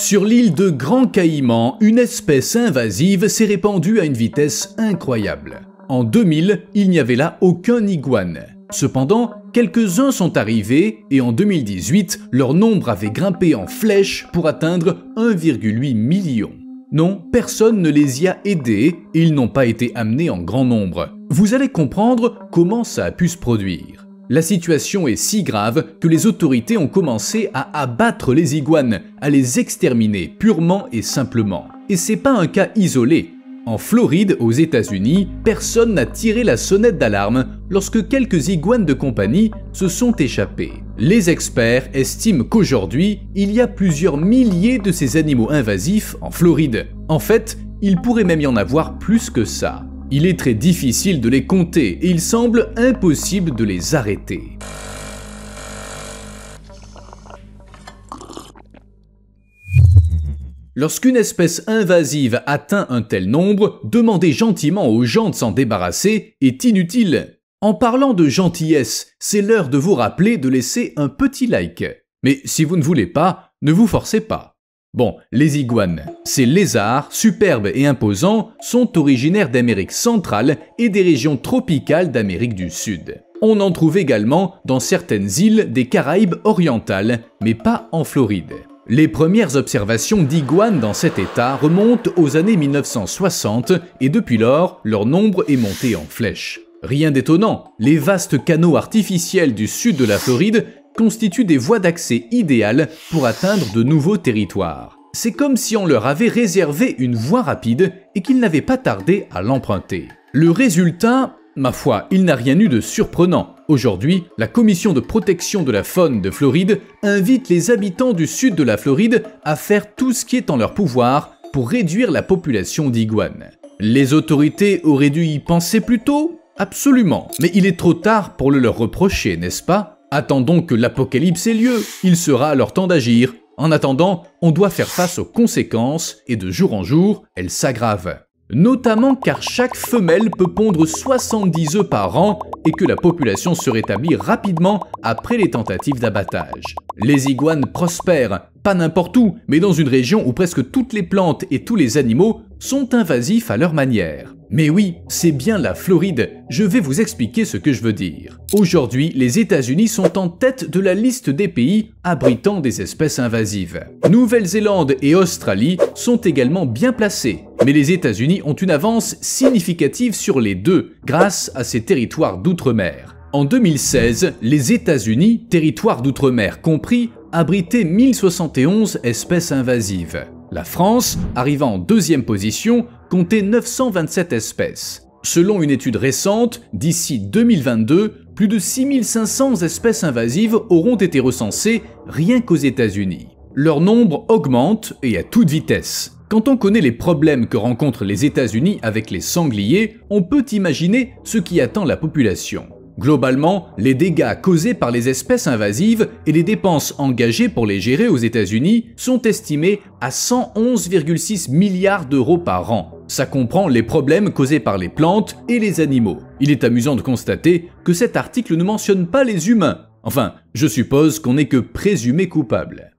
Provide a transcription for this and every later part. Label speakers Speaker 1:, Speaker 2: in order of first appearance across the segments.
Speaker 1: Sur l'île de Grand Caïman, une espèce invasive s'est répandue à une vitesse incroyable. En 2000, il n'y avait là aucun iguane. Cependant, quelques-uns sont arrivés et en 2018, leur nombre avait grimpé en flèche pour atteindre 1,8 million. Non, personne ne les y a aidés et ils n'ont pas été amenés en grand nombre. Vous allez comprendre comment ça a pu se produire. La situation est si grave que les autorités ont commencé à abattre les iguanes, à les exterminer purement et simplement. Et c'est pas un cas isolé. En Floride, aux États-Unis, personne n'a tiré la sonnette d'alarme lorsque quelques iguanes de compagnie se sont échappés. Les experts estiment qu'aujourd'hui, il y a plusieurs milliers de ces animaux invasifs en Floride. En fait, il pourrait même y en avoir plus que ça. Il est très difficile de les compter et il semble impossible de les arrêter. Lorsqu'une espèce invasive atteint un tel nombre, demander gentiment aux gens de s'en débarrasser est inutile. En parlant de gentillesse, c'est l'heure de vous rappeler de laisser un petit like. Mais si vous ne voulez pas, ne vous forcez pas. Bon, les iguanes, ces lézards, superbes et imposants, sont originaires d'Amérique centrale et des régions tropicales d'Amérique du Sud. On en trouve également dans certaines îles des Caraïbes orientales, mais pas en Floride. Les premières observations d'iguanes dans cet état remontent aux années 1960 et depuis lors, leur nombre est monté en flèche. Rien d'étonnant, les vastes canaux artificiels du sud de la Floride constituent des voies d'accès idéales pour atteindre de nouveaux territoires. C'est comme si on leur avait réservé une voie rapide et qu'ils n'avaient pas tardé à l'emprunter. Le résultat, ma foi, il n'a rien eu de surprenant. Aujourd'hui, la Commission de protection de la faune de Floride invite les habitants du sud de la Floride à faire tout ce qui est en leur pouvoir pour réduire la population d'iguanes. Les autorités auraient dû y penser plus tôt ? Absolument. Mais il est trop tard pour le leur reprocher, n'est-ce pas ? Attendons que l'apocalypse ait lieu, il sera alors temps d'agir. En attendant, on doit faire face aux conséquences et de jour en jour, elles s'aggravent. Notamment car chaque femelle peut pondre 70 œufs par an et que la population se rétablit rapidement après les tentatives d'abattage. Les iguanes prospèrent, pas n'importe où, mais dans une région où presque toutes les plantes et tous les animaux sont invasifs à leur manière. Mais oui, c'est bien la Floride, je vais vous expliquer ce que je veux dire. Aujourd'hui, les États-Unis sont en tête de la liste des pays abritant des espèces invasives. Nouvelle-Zélande et Australie sont également bien placés, mais les États-Unis ont une avance significative sur les deux grâce à ces territoires d'outre-mer. En 2016, les États-Unis, territoires d'outre-mer compris, abritaient 1071 espèces invasives. La France, arrivant en deuxième position, comptait 927 espèces. Selon une étude récente, d'ici 2022, plus de 6500 espèces invasives auront été recensées rien qu'aux États-Unis. Leur nombre augmente et à toute vitesse. Quand on connaît les problèmes que rencontrent les États-Unis avec les sangliers, on peut imaginer ce qui attend la population. Globalement, les dégâts causés par les espèces invasives et les dépenses engagées pour les gérer aux États-Unis sont estimés à 111,6 milliards d'euros par an. Ça comprend les problèmes causés par les plantes et les animaux. Il est amusant de constater que cet article ne mentionne pas les humains. Enfin, je suppose qu'on n'est que présumé coupable.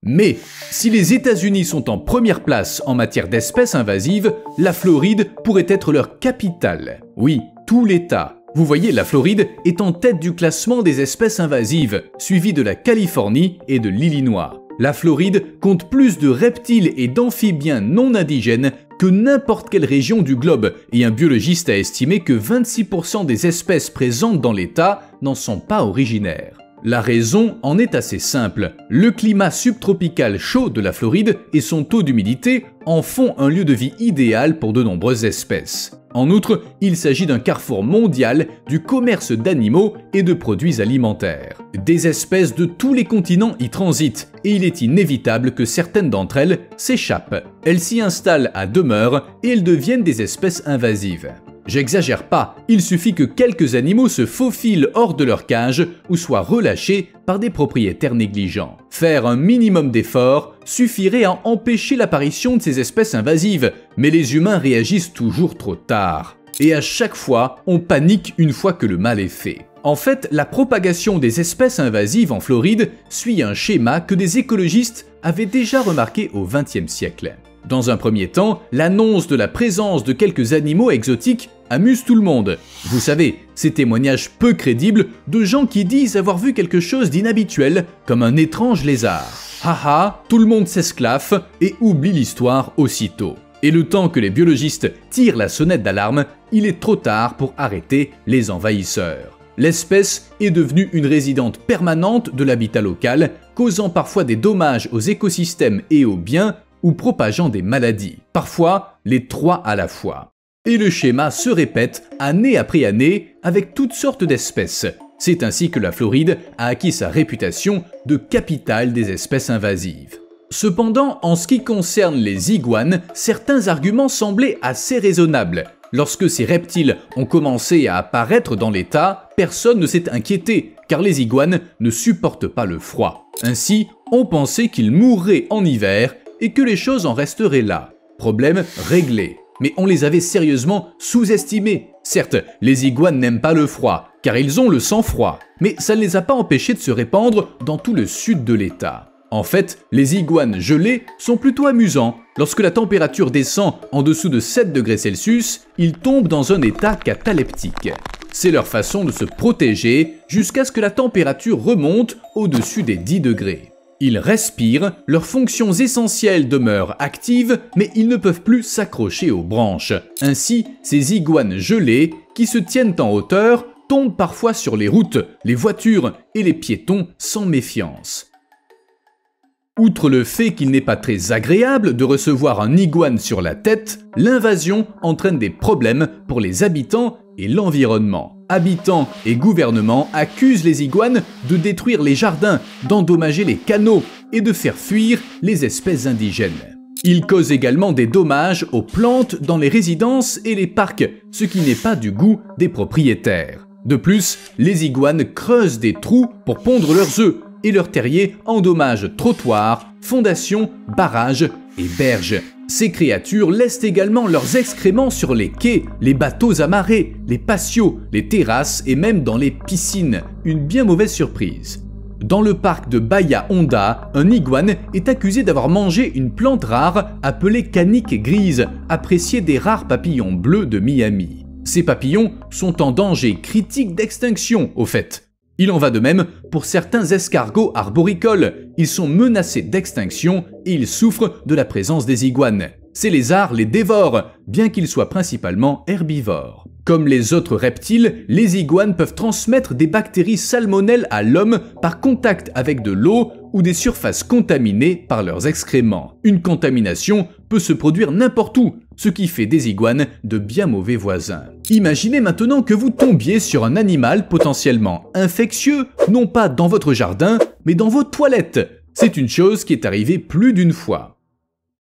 Speaker 1: Mais, si les États-Unis sont en première place en matière d'espèces invasives, la Floride pourrait être leur capitale. Oui, tout l'État. Vous voyez, la Floride est en tête du classement des espèces invasives, suivie de la Californie et de l'Illinois. La Floride compte plus de reptiles et d'amphibiens non indigènes que n'importe quelle région du globe, et un biologiste a estimé que 26% des espèces présentes dans l'État n'en sont pas originaires. La raison en est assez simple. Le climat subtropical chaud de la Floride et son taux d'humidité en font un lieu de vie idéal pour de nombreuses espèces. En outre, il s'agit d'un carrefour mondial du commerce d'animaux et de produits alimentaires. Des espèces de tous les continents y transitent et il est inévitable que certaines d'entre elles s'échappent. Elles s'y installent à demeure et elles deviennent des espèces invasives. J'exagère pas, il suffit que quelques animaux se faufilent hors de leur cage ou soient relâchés par des propriétaires négligents. Faire un minimum d'efforts suffirait à empêcher l'apparition de ces espèces invasives, mais les humains réagissent toujours trop tard. Et à chaque fois, on panique une fois que le mal est fait. En fait, la propagation des espèces invasives en Floride suit un schéma que des écologistes avaient déjà remarqué au XXe siècle. Dans un premier temps, l'annonce de la présence de quelques animaux exotiques amuse tout le monde. Vous savez, ces témoignages peu crédibles de gens qui disent avoir vu quelque chose d'inhabituel, comme un étrange lézard. Haha, tout le monde s'esclaffe et oublie l'histoire aussitôt. Et le temps que les biologistes tirent la sonnette d'alarme, il est trop tard pour arrêter les envahisseurs. L'espèce est devenue une résidente permanente de l'habitat local, causant parfois des dommages aux écosystèmes et aux biens, ou propageant des maladies, parfois les trois à la fois. Et le schéma se répète année après année avec toutes sortes d'espèces. C'est ainsi que la Floride a acquis sa réputation de capitale des espèces invasives. Cependant, en ce qui concerne les iguanes, certains arguments semblaient assez raisonnables. Lorsque ces reptiles ont commencé à apparaître dans l'État, personne ne s'est inquiété, car les iguanes ne supportent pas le froid. Ainsi, on pensait qu'ils mourraient en hiver et que les choses en resteraient là. Problème réglé. Mais on les avait sérieusement sous-estimés. Certes, les iguanes n'aiment pas le froid, car ils ont le sang froid, mais ça ne les a pas empêchés de se répandre dans tout le sud de l'État. En fait, les iguanes gelés sont plutôt amusants. Lorsque la température descend en dessous de 7 degrés Celsius, ils tombent dans un état cataleptique. C'est leur façon de se protéger jusqu'à ce que la température remonte au-dessus des 10 degrés. Ils respirent, leurs fonctions essentielles demeurent actives, mais ils ne peuvent plus s'accrocher aux branches. Ainsi, ces iguanes gelés, qui se tiennent en hauteur, tombent parfois sur les routes, les voitures et les piétons sans méfiance. Outre le fait qu'il n'est pas très agréable de recevoir un iguane sur la tête, l'invasion entraîne des problèmes pour les habitants et l'environnement. Habitants et gouvernements accusent les iguanes de détruire les jardins, d'endommager les canaux et de faire fuir les espèces indigènes. Ils causent également des dommages aux plantes dans les résidences et les parcs, ce qui n'est pas du goût des propriétaires. De plus, les iguanes creusent des trous pour pondre leurs œufs et leurs terriers endommagent trottoirs, fondations, barrages et berges. Ces créatures laissent également leurs excréments sur les quais, les bateaux amarrés, les patios, les terrasses et même dans les piscines. Une bien mauvaise surprise. Dans le parc de Bahia Honda, un iguane est accusé d'avoir mangé une plante rare appelée canique grise, appréciée des rares papillons bleus de Miami. Ces papillons sont en danger critique d'extinction, au fait. Il en va de même pour certains escargots arboricoles. Ils sont menacés d'extinction et ils souffrent de la présence des iguanes. Ces lézards les dévorent, bien qu'ils soient principalement herbivores. Comme les autres reptiles, les iguanes peuvent transmettre des bactéries salmonelles à l'homme par contact avec de l'eau ou des surfaces contaminées par leurs excréments. Une contamination peut se produire n'importe où, ce qui fait des iguanes de bien mauvais voisins. Imaginez maintenant que vous tombiez sur un animal potentiellement infectieux, non pas dans votre jardin, mais dans vos toilettes. C'est une chose qui est arrivée plus d'une fois.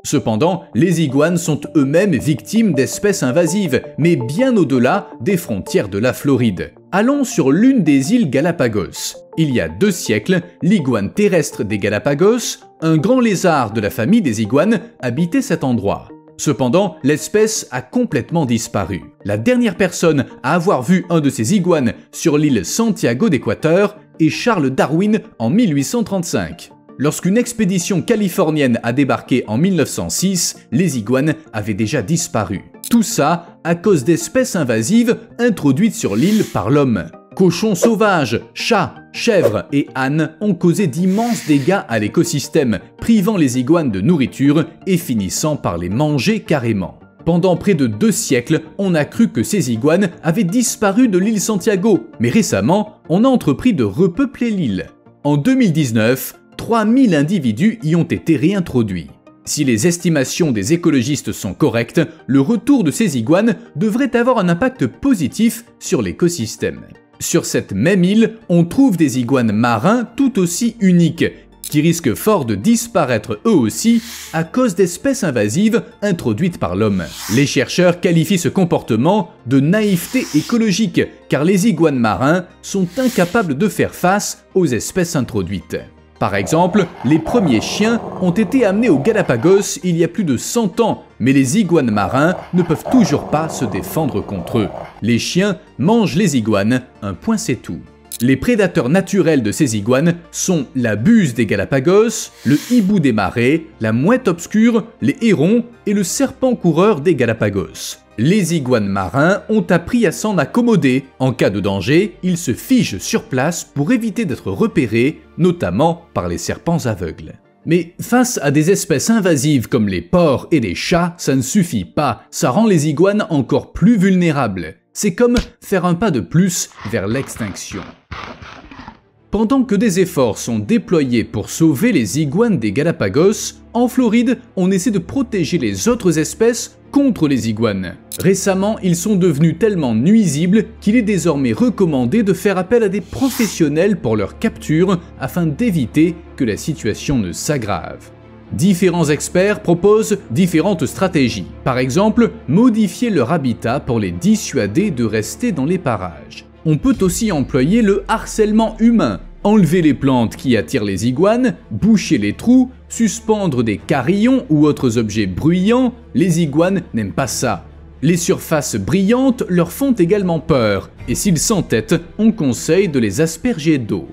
Speaker 1: Cependant, les iguanes sont eux-mêmes victimes d'espèces invasives, mais bien au-delà des frontières de la Floride. Allons sur l'une des îles Galapagos. Il y a 2 siècles, l'iguane terrestre des Galapagos, un grand lézard de la famille des iguanes, habitait cet endroit. Cependant, l'espèce a complètement disparu. La dernière personne à avoir vu un de ces iguanes sur l'île Santiago d'Équateur est Charles Darwin en 1835. Lorsqu'une expédition californienne a débarqué en 1906, les iguanes avaient déjà disparu. Tout ça à cause d'espèces invasives introduites sur l'île par l'homme. Cochons sauvages, chats, chèvres et ânes ont causé d'immenses dégâts à l'écosystème, privant les iguanes de nourriture et finissant par les manger carrément. Pendant près de 2 siècles, on a cru que ces iguanes avaient disparu de l'île Santiago, mais récemment, on a entrepris de repeupler l'île. En 2019, 3000 individus y ont été réintroduits. Si les estimations des écologistes sont correctes, le retour de ces iguanes devrait avoir un impact positif sur l'écosystème. Sur cette même île, on trouve des iguanes marins tout aussi uniques, qui risquent fort de disparaître eux aussi à cause d'espèces invasives introduites par l'homme. Les chercheurs qualifient ce comportement de naïveté écologique, car les iguanes marins sont incapables de faire face aux espèces introduites. Par exemple, les premiers chiens ont été amenés aux Galapagos il y a plus de 100 ans, mais les iguanes marins ne peuvent toujours pas se défendre contre eux. Les chiens mangent les iguanes, un point c'est tout. Les prédateurs naturels de ces iguanes sont la buse des Galapagos, le hibou des marais, la mouette obscure, les hérons et le serpent coureur des Galapagos. Les iguanes marins ont appris à s'en accommoder. En cas de danger, ils se figent sur place pour éviter d'être repérés, notamment par les serpents aveugles. Mais face à des espèces invasives comme les porcs et les chats, ça ne suffit pas, ça rend les iguanes encore plus vulnérables. C'est comme faire un pas de plus vers l'extinction. Pendant que des efforts sont déployés pour sauver les iguanes des Galapagos, en Floride, on essaie de protéger les autres espèces contre les iguanes. Récemment, ils sont devenus tellement nuisibles qu'il est désormais recommandé de faire appel à des professionnels pour leur capture afin d'éviter que la situation ne s'aggrave. Différents experts proposent différentes stratégies. Par exemple, modifier leur habitat pour les dissuader de rester dans les parages. On peut aussi employer le harcèlement humain, enlever les plantes qui attirent les iguanes, boucher les trous, suspendre des carillons ou autres objets bruyants. Les iguanes n'aiment pas ça. Les surfaces brillantes leur font également peur, et s'ils s'entêtent, on conseille de les asperger d'eau.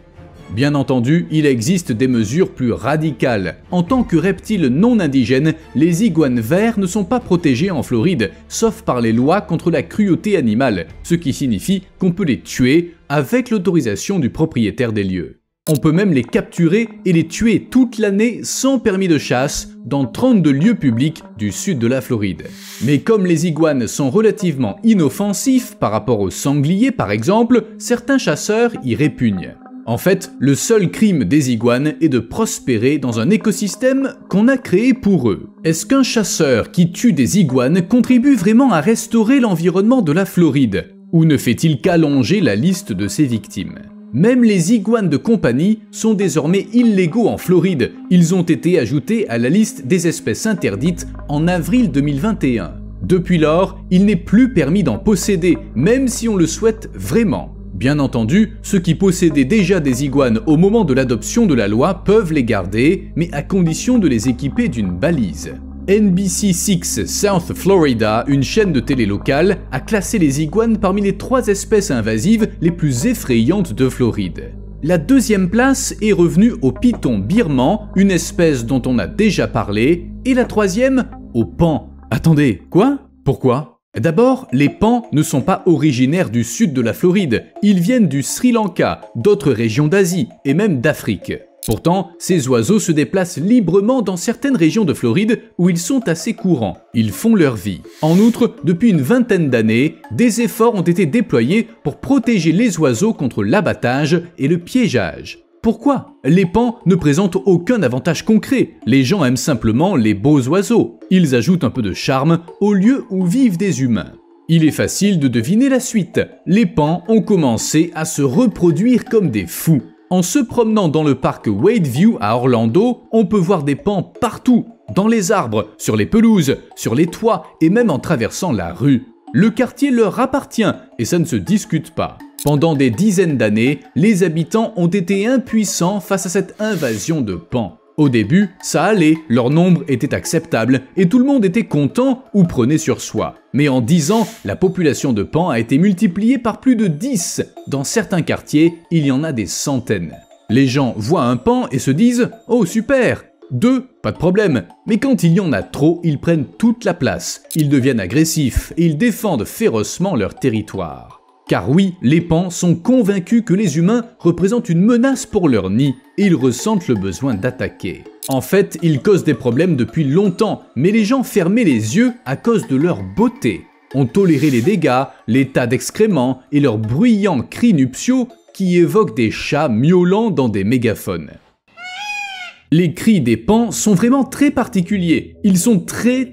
Speaker 1: Bien entendu, il existe des mesures plus radicales. En tant que reptiles non indigènes, les iguanes verts ne sont pas protégés en Floride, sauf par les lois contre la cruauté animale, ce qui signifie qu'on peut les tuer avec l'autorisation du propriétaire des lieux. On peut même les capturer et les tuer toute l'année sans permis de chasse dans 32 lieux publics du sud de la Floride. Mais comme les iguanes sont relativement inoffensifs par rapport aux sangliers par exemple, certains chasseurs y répugnent. En fait, le seul crime des iguanes est de prospérer dans un écosystème qu'on a créé pour eux. Est-ce qu'un chasseur qui tue des iguanes contribue vraiment à restaurer l'environnement de la Floride? Ou ne fait-il qu'allonger la liste de ses victimes? Même les iguanes de compagnie sont désormais illégaux en Floride. Ils ont été ajoutés à la liste des espèces interdites en avril 2021. Depuis lors, il n'est plus permis d'en posséder, même si on le souhaite vraiment. Bien entendu, ceux qui possédaient déjà des iguanes au moment de l'adoption de la loi peuvent les garder, mais à condition de les équiper d'une balise. NBC6 South Florida, une chaîne de télé locale, a classé les iguanes parmi les 3 espèces invasives les plus effrayantes de Floride. La deuxième place est revenue au python birman, une espèce dont on a déjà parlé, et la troisième, au paon. Attendez, quoi? Pourquoi? D'abord, les paons ne sont pas originaires du sud de la Floride, ils viennent du Sri Lanka, d'autres régions d'Asie et même d'Afrique. Pourtant, ces oiseaux se déplacent librement dans certaines régions de Floride où ils sont assez courants. Ils font leur vie. En outre, depuis une vingtaine d'années, des efforts ont été déployés pour protéger les oiseaux contre l'abattage et le piégeage. Pourquoi? Les paons ne présentent aucun avantage concret. Les gens aiment simplement les beaux oiseaux. Ils ajoutent un peu de charme au lieu où vivent des humains. Il est facile de deviner la suite. Les paons ont commencé à se reproduire comme des fous. En se promenant dans le parc Wadeview à Orlando, on peut voir des paons partout, dans les arbres, sur les pelouses, sur les toits et même en traversant la rue. Le quartier leur appartient et ça ne se discute pas. Pendant des dizaines d'années, les habitants ont été impuissants face à cette invasion de paons. Au début, ça allait, leur nombre était acceptable et tout le monde était content ou prenait sur soi. Mais en 10 ans, la population de paons a été multipliée par plus de 10. Dans certains quartiers, il y en a des centaines. Les gens voient un paon et se disent « Oh super !» 2, pas de problème, mais quand il y en a trop, ils prennent toute la place. Ils deviennent agressifs et ils défendent férocement leur territoire. Car oui, les paons sont convaincus que les humains représentent une menace pour leur nid et ils ressentent le besoin d'attaquer. En fait, ils causent des problèmes depuis longtemps, mais les gens fermaient les yeux à cause de leur beauté. On tolérait les dégâts, les tas d'excréments et leurs bruyants cris nuptiaux qui évoquent des chats miaulant dans des mégaphones. Les cris des paons sont vraiment très particuliers, ils sont très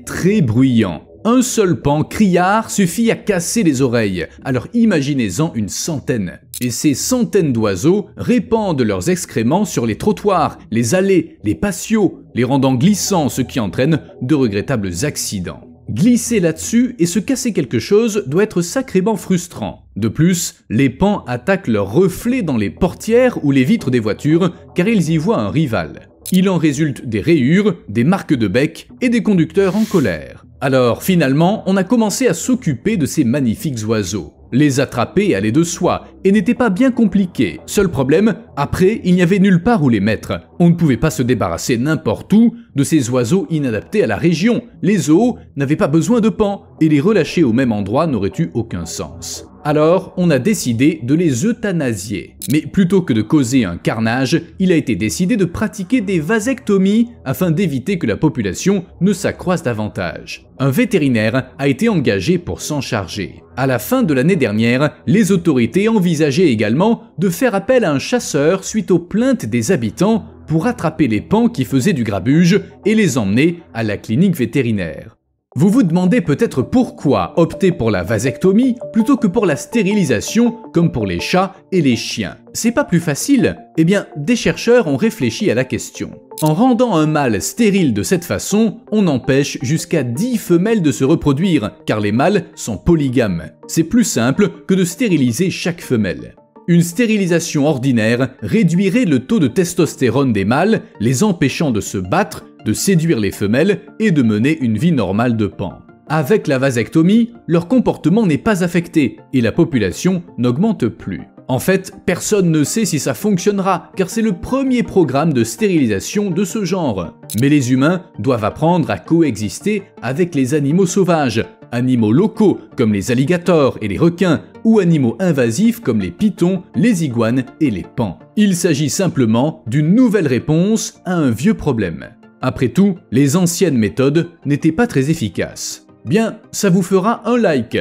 Speaker 1: bruyants. Un seul paon criard suffit à casser les oreilles, alors imaginez-en une centaine. Et ces centaines d'oiseaux répandent leurs excréments sur les trottoirs, les allées, les patios, les rendant glissants, ce qui entraîne de regrettables accidents. Glisser là-dessus et se casser quelque chose doit être sacrément frustrant. De plus, les paons attaquent leurs reflets dans les portières ou les vitres des voitures car ils y voient un rival. Il en résulte des rayures, des marques de bec et des conducteurs en colère. Alors finalement, on a commencé à s'occuper de ces magnifiques oiseaux. Les attraper allait de soi et n'était pas bien compliqué. Seul problème, après, il n'y avait nulle part où les mettre. On ne pouvait pas se débarrasser n'importe où de ces oiseaux inadaptés à la région. Les zoos n'avaient pas besoin de paons et les relâcher au même endroit n'aurait eu aucun sens. Alors, on a décidé de les euthanasier. Mais plutôt que de causer un carnage, il a été décidé de pratiquer des vasectomies afin d'éviter que la population ne s'accroisse davantage. Un vétérinaire a été engagé pour s'en charger. À la fin de l'année dernière, les autorités envisageaient également de faire appel à un chasseur suite aux plaintes des habitants pour attraper les paons qui faisaient du grabuge et les emmener à la clinique vétérinaire. Vous vous demandez peut-être pourquoi opter pour la vasectomie plutôt que pour la stérilisation comme pour les chats et les chiens. C'est pas plus facile? Eh bien, des chercheurs ont réfléchi à la question. En rendant un mâle stérile de cette façon, on empêche jusqu'à 10 femelles de se reproduire, car les mâles sont polygames. C'est plus simple que de stériliser chaque femelle. Une stérilisation ordinaire réduirait le taux de testostérone des mâles, les empêchant de se battre, de séduire les femelles et de mener une vie normale de paon. Avec la vasectomie, leur comportement n'est pas affecté et la population n'augmente plus. En fait, personne ne sait si ça fonctionnera, car c'est le premier programme de stérilisation de ce genre. Mais les humains doivent apprendre à coexister avec les animaux sauvages, animaux locaux comme les alligators et les requins, ou animaux invasifs comme les pythons, les iguanes et les paons. Il s'agit simplement d'une nouvelle réponse à un vieux problème. Après tout, les anciennes méthodes n'étaient pas très efficaces. Bien, ça vous fera un like.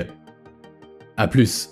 Speaker 1: À plus.